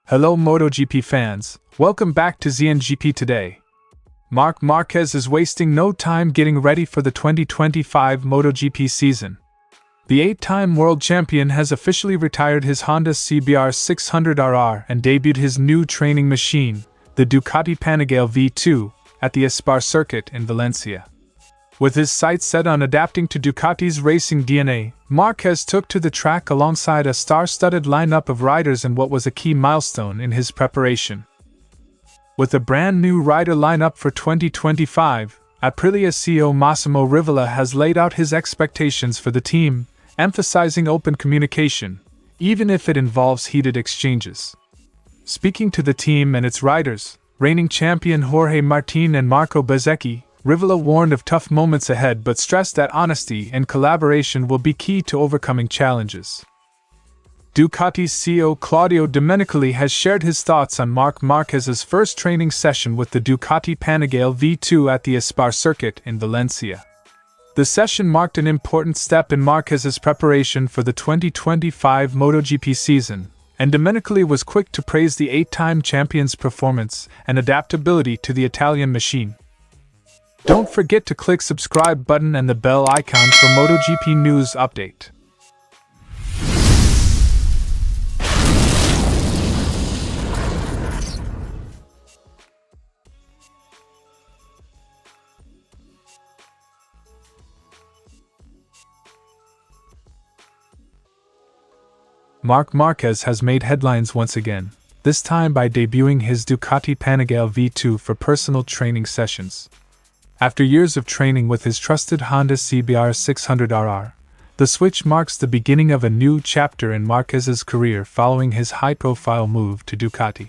Hello MotoGP fans, welcome back to ZNGP Today. Marc Márquez is wasting no time getting ready for the 2025 MotoGP season. The 8-time world champion has officially retired his Honda CBR600RR and debuted his new training machine, the Ducati Panigale V2, at the Aspar Circuit in Valencia. With his sights set on adapting to Ducati's racing DNA, Marquez took to the track alongside a star-studded lineup of riders in what was a key milestone in his preparation. With a brand new rider lineup for 2025, Aprilia CEO Massimo Rivola has laid out his expectations for the team, emphasizing open communication, even if it involves heated exchanges. Speaking to the team and its riders, reigning champion Jorge Martín and Marco Bezzecchi, Rivola warned of tough moments ahead but stressed that honesty and collaboration will be key to overcoming challenges. Ducati's CEO Claudio Domenicali has shared his thoughts on Marc Márquez's first training session with the Ducati Panigale V2 at the Aspar Circuit in Valencia. The session marked an important step in Márquez's preparation for the 2025 MotoGP season, and Domenicali was quick to praise the 8-time champion's performance and adaptability to the Italian machine. Don't forget to click subscribe button and the bell icon for MotoGP news update. Marc Márquez has made headlines once again, this time by debuting his Ducati Panigale V2 for personal training sessions. After years of training with his trusted Honda CBR600RR, the switch marks the beginning of a new chapter in Márquez's career following his high-profile move to Ducati.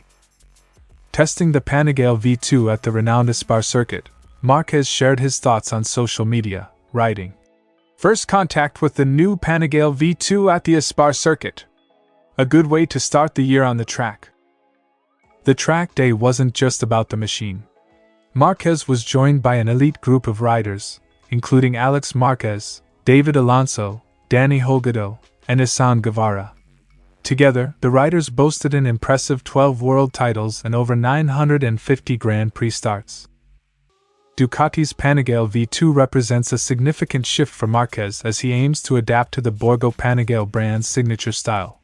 Testing the Panigale V2 at the renowned Aspar Circuit, Márquez shared his thoughts on social media, writing, "First contact with the new Panigale V2 at the Aspar Circuit. A good way to start the year on the track." The track day wasn't just about the machine. Márquez was joined by an elite group of riders, including Alex Marquez, David Alonso, Dani Holgado, and Izan Guevara. Together, the riders boasted an impressive 12 world titles and over 950 Grand Prix starts. Ducati's Panigale V2 represents a significant shift for Márquez as he aims to adapt to the Borgo Panigale brand's signature style.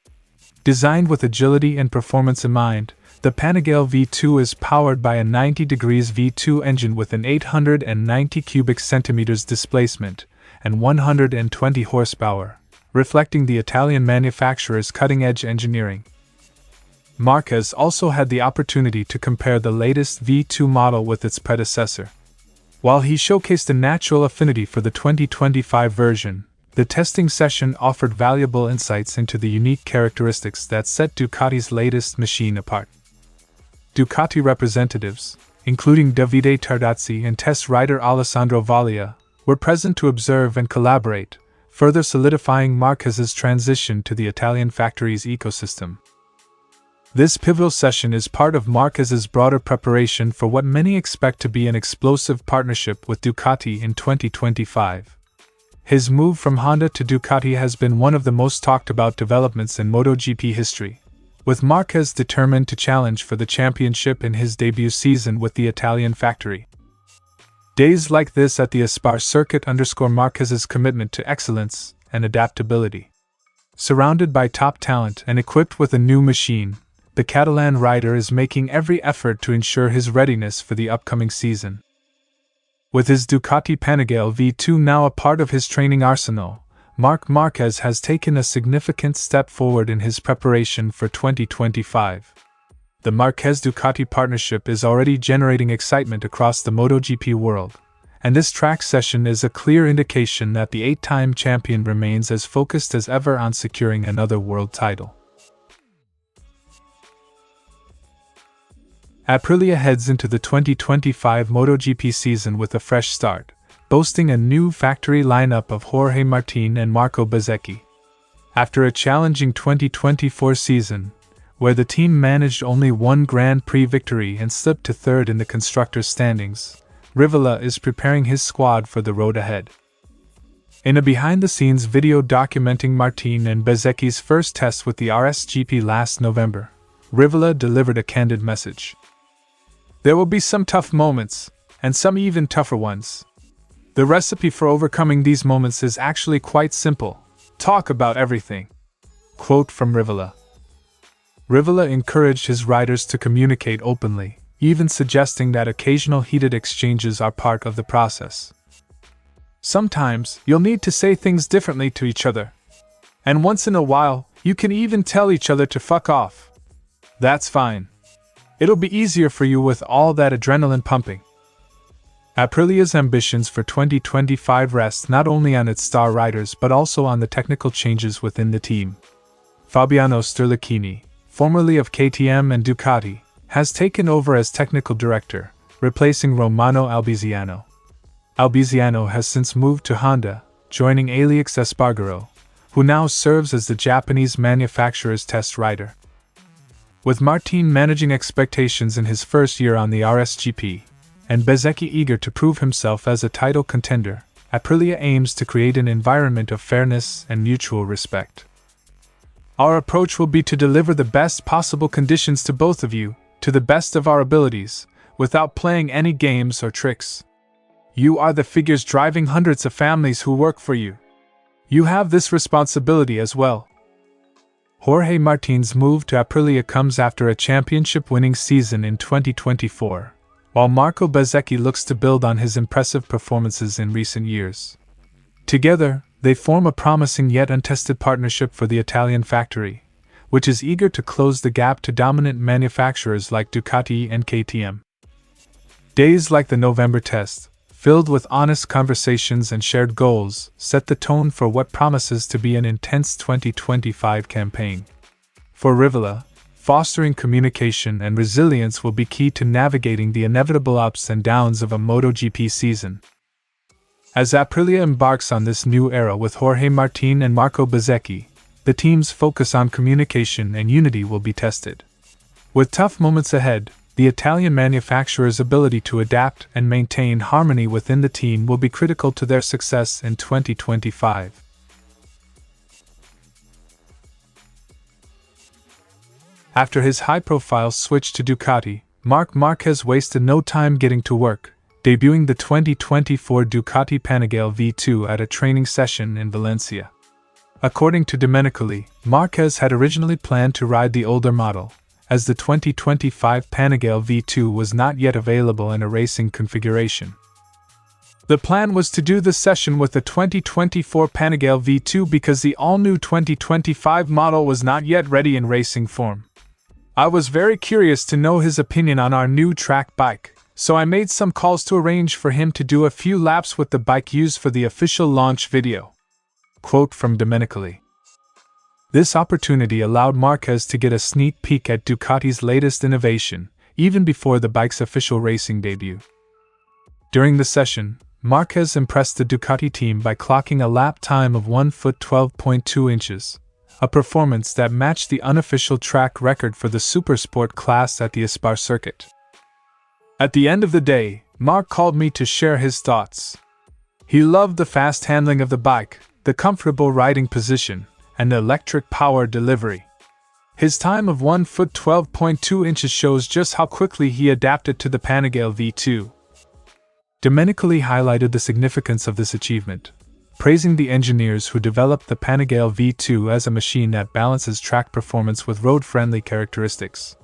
Designed with agility and performance in mind, the Panigale V2 is powered by a 90° V2 engine with an 890 cubic centimeters displacement and 120 horsepower, reflecting the Italian manufacturer's cutting-edge engineering. Márquez also had the opportunity to compare the latest V2 model with its predecessor. While he showcased a natural affinity for the 2025 version, the testing session offered valuable insights into the unique characteristics that set Ducati's latest machine apart. Ducati representatives, including Davide Tardazzi and test rider Alessandro Valia, were present to observe and collaborate, further solidifying Márquez's transition to the Italian factory's ecosystem. This pivotal session is part of Márquez's broader preparation for what many expect to be an explosive partnership with Ducati in 2025. His move from Honda to Ducati has been one of the most talked about developments in MotoGP history, with Márquez determined to challenge for the championship in his debut season with the Italian factory. Days like this at the Aspar Circuit underscore Márquez's commitment to excellence and adaptability. Surrounded by top talent and equipped with a new machine, the Catalan rider is making every effort to ensure his readiness for the upcoming season. With his Ducati Panigale V2 now a part of his training arsenal, Marc Márquez has taken a significant step forward in his preparation for 2025. The Márquez-Ducati partnership is already generating excitement across the MotoGP world, and this track session is a clear indication that the 8-time champion remains as focused as ever on securing another world title. Aprilia heads into the 2025 MotoGP season with a fresh start, boasting a new factory lineup of Jorge Martín and Marco Bezzecchi. After a challenging 2024 season, where the team managed only one Grand Prix victory and slipped to third in the constructors' standings, Rivola is preparing his squad for the road ahead. In a behind-the-scenes video documenting Martín and Bezzecchi's first test with the RSGP last November, Rivola delivered a candid message. There will be some tough moments, and some even tougher ones. The recipe for overcoming these moments is actually quite simple. Talk about everything. Quote from Rivola. Rivola encouraged his riders to communicate openly, even suggesting that occasional heated exchanges are part of the process. Sometimes, you'll need to say things differently to each other. And once in a while, you can even tell each other to fuck off. That's fine. It'll be easier for you with all that adrenaline pumping. Aprilia's ambitions for 2025 rest not only on its star riders but also on the technical changes within the team. Fabiano Sterlicchini, formerly of KTM and Ducati, has taken over as technical director, replacing Romano Albiziano. Albiziano has since moved to Honda, joining Alex Espargaro, who now serves as the Japanese manufacturer's test rider. With Martín managing expectations in his first year on the RSGP, and Bezzecchi eager to prove himself as a title contender, Aprilia aims to create an environment of fairness and mutual respect. Our approach will be to deliver the best possible conditions to both of you, to the best of our abilities, without playing any games or tricks. You are the figures driving hundreds of families who work for you. You have this responsibility as well. Jorge Martín's move to Aprilia comes after a championship-winning season in 2024, while Marco Bezzecchi looks to build on his impressive performances in recent years. Together, they form a promising yet untested partnership for the Italian factory, which is eager to close the gap to dominant manufacturers like Ducati and KTM. Days like the November test, filled with honest conversations and shared goals, set the tone for what promises to be an intense 2025 campaign. For Rivola, fostering communication and resilience will be key to navigating the inevitable ups and downs of a MotoGP season. As Aprilia embarks on this new era with Jorge Martín and Marco Bezzecchi, the team's focus on communication and unity will be tested. With tough moments ahead, the Italian manufacturer's ability to adapt and maintain harmony within the team will be critical to their success in 2025. After his high-profile switch to Ducati, Marc Márquez wasted no time getting to work, debuting the 2024 Ducati Panigale V2 at a training session in Valencia. According to Domenicali, Márquez had originally planned to ride the older model, as the 2025 Panigale V2 was not yet available in a racing configuration. The plan was to do the session with the 2024 Panigale V2 because the all-new 2025 model was not yet ready in racing form. I was very curious to know his opinion on our new track bike, so I made some calls to arrange for him to do a few laps with the bike used for the official launch video. Quote from Domenicali. This opportunity allowed Marquez to get a sneak peek at Ducati's latest innovation, even before the bike's official racing debut. During the session, Marquez impressed the Ducati team by clocking a lap time of 1 foot 12.2 inches, a performance that matched the unofficial track record for the Supersport class at the Aspar Circuit. At the end of the day, Marc called me to share his thoughts. He loved the fast handling of the bike, the comfortable riding position, and the electric power delivery. His time of 1 foot 12.2 inches shows just how quickly he adapted to the Panigale V2. Domenicali highlighted the significance of this achievement, praising the engineers who developed the Panigale V2 as a machine that balances track performance with road-friendly characteristics.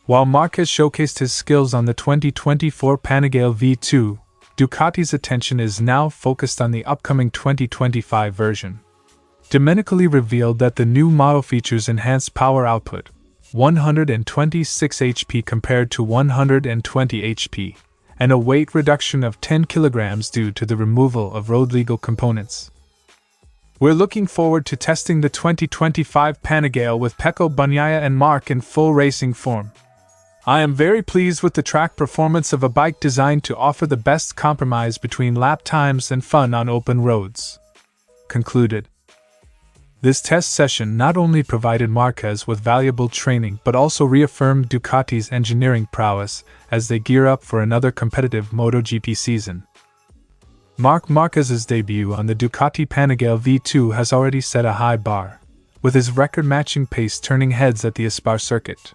While Marquez showcased his skills on the 2024 Panigale V2, Ducati's attention is now focused on the upcoming 2025 version. Domenicali revealed that the new model features enhanced power output, 126 HP compared to 120 HP, and a weight reduction of 10 kilograms due to the removal of road-legal components. We're looking forward to testing the 2025 Panigale with Pecco Bagnaia and Marc in full racing form. I am very pleased with the track performance of a bike designed to offer the best compromise between lap times and fun on open roads. Concluded. This test session not only provided Marquez with valuable training but also reaffirmed Ducati's engineering prowess as they gear up for another competitive MotoGP season. Marc Márquez's debut on the Ducati Panigale V2 has already set a high bar, with his record-matching pace turning heads at the Aspar Circuit.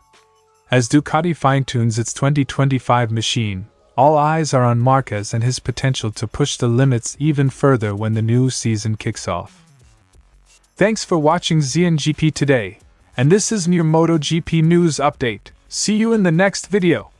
As Ducati fine-tunes its 2025 machine, all eyes are on Marquez and his potential to push the limits even further when the new season kicks off. Thanks for watching ZNGP Today, and this is your MotoGP news update. See you in the next video.